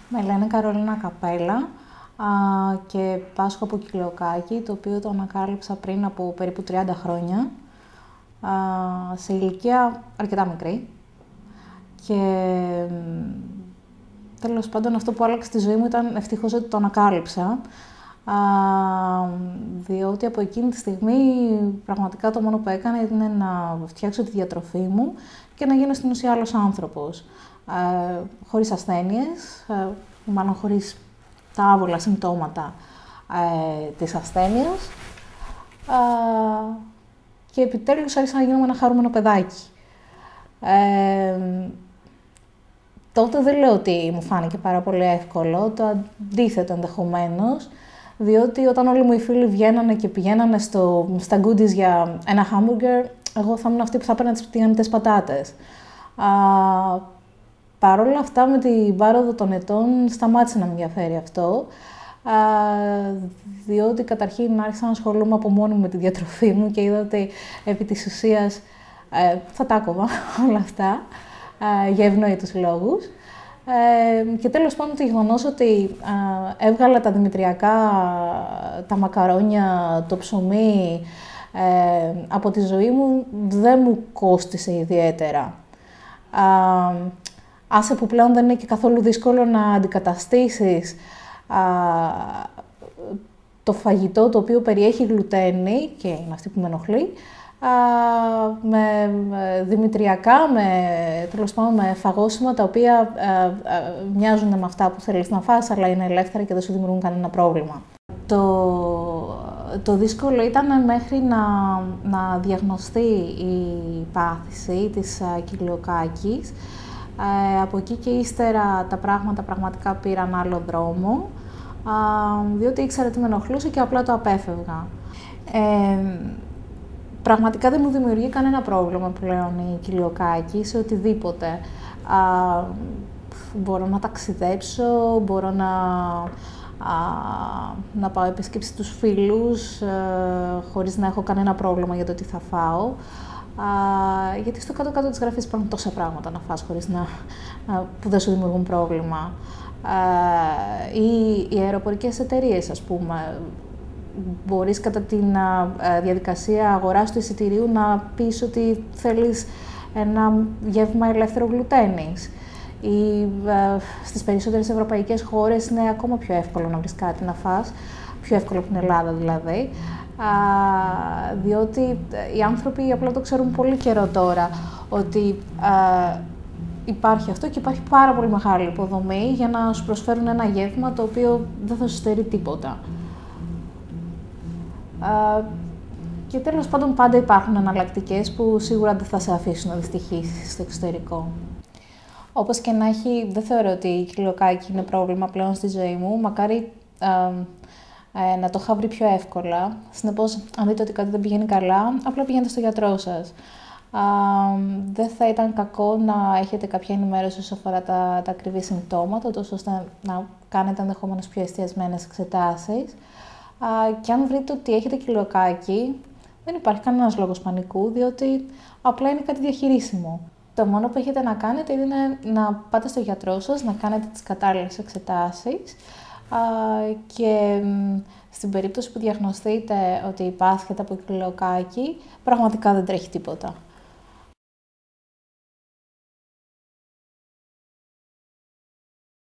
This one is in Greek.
Με λένε Καρολίνα Καπέλα και πάσχω από κοιλιοκάκι, το οποίο το ανακάλυψα πριν από περίπου 30 χρόνια, σε ηλικία αρκετά μικρή. Και τέλος πάντων αυτό που άλλαξε τη ζωή μου ήταν ευτυχώς ότι το ανακάλυψα, διότι από εκείνη τη στιγμή πραγματικά το μόνο που έκανα ήταν να φτιάξω τη διατροφή μου και να γίνω στην ουσία άλλος άνθρωπος. Χωρίς ασθένειες, μάλλον χωρίς τα άβολα συμπτώματα της ασθένειας, και επιτέλους άρχισα να γίνομαι ένα χαρούμενο παιδάκι. Τότε δεν λέω ότι μου φάνηκε πάρα πολύ εύκολο, το αντίθετο ενδεχομένως, διότι όταν όλοι μου οι φίλοι βγαίνανε και πηγαίνανε στα goodies για ένα hamburger, εγώ θα ήμουν αυτή που θα έπαιρνα τις τηγανιτές πατάτες. Παρ' όλα αυτά, με την πάροδο των ετών, σταμάτησε να με ενδιαφέρει αυτό, διότι καταρχήν άρχισα να ασχολούμαι από μόνη μου με τη διατροφή μου και είδα ότι επί της ουσίας θα τα κόβα όλα αυτά, για ευνοήτους λόγους. Και τέλος πάντων το γεγονός ότι έβγαλα τα δημητριακά, τα μακαρόνια, το ψωμί από τη ζωή μου δεν μου κόστισε ιδιαίτερα. Άσε που πλέον δεν είναι και καθόλου δύσκολο να αντικαταστήσεις το φαγητό το οποίο περιέχει γλουτένη, και είναι αυτή που με ενοχλεί, με δημητριακά, τέλος πάντων με φαγόσιμα τα οποία μοιάζουν με αυτά που θέλεις να φας, αλλά είναι ελεύθερα και δεν σου δημιουργούν κανένα πρόβλημα. Το δύσκολο ήταν μέχρι να διαγνωστεί η πάθηση της κοιλιοκάκης. Από εκεί και ύστερα τα πράγματα πραγματικά πήραν άλλο δρόμο, διότι ήξερα τι με ενοχλούσε και απλά το απέφευγα. Πραγματικά δεν μου δημιουργεί κανένα πρόβλημα πλέον η κοιλιοκάκη σε οτιδήποτε. Μπορώ να ταξιδέψω, μπορώ να πάω επίσκεψη στους φίλους, χωρίς να έχω κανένα πρόβλημα για το τι θα φάω. Γιατί στο κάτω-κάτω της γραφής υπάρχουν τόσα πράγματα να φας χωρίς που δεν σου δημιουργούν πρόβλημα. Ή οι αεροπορικές εταιρείες, ας πούμε. Μπορείς κατά τη διαδικασία αγοράς του εισιτηρίου να πεις ότι θέλεις ένα γεύμα ελεύθερο γλουτένης. Ή στις περισσότερες ευρωπαϊκές χώρες είναι ακόμα πιο εύκολο να βρεις κάτι να φας, πιο εύκολο από την Ελλάδα δηλαδή, διότι οι άνθρωποι απλά το ξέρουν πολύ καιρό τώρα ότι υπάρχει αυτό και υπάρχει πάρα πολύ μεγάλη υποδομή για να σου προσφέρουν ένα γεύμα το οποίο δεν θα σου στερεί τίποτα. Και τέλος πάντων πάντα υπάρχουν εναλλακτικές που σίγουρα δεν θα σε αφήσουν να δυστυχήσεις στο εξωτερικό. Όπως και να έχει, δεν θεωρώ ότι η κοιλιοκάκη είναι πρόβλημα πλέον στη ζωή μου, μακάρι να το είχα βρει πιο εύκολα. Συνεπώς, αν δείτε ότι κάτι δεν πηγαίνει καλά, απλά πηγαίνετε στο γιατρό σας. Δεν θα ήταν κακό να έχετε κάποια ενημέρωση όσο αφορά τα ακριβή συμπτώματα, τόσο ώστε να κάνετε ενδεχομένως πιο εστιασμένες εξετάσεις. Και αν βρείτε ότι έχετε κοιλιοκάκη, δεν υπάρχει κανένας λόγος πανικού, διότι απλά είναι κάτι διαχειρίσιμο. Το μόνο που έχετε να κάνετε είναι να πάτε στο γιατρό σας, να κάνετε τις κατάλληλες εξετάσεις και στην περίπτωση που διαγνωστείτε ότι πάσχετε από κοιλιοκάκη, πραγματικά δεν τρέχει τίποτα.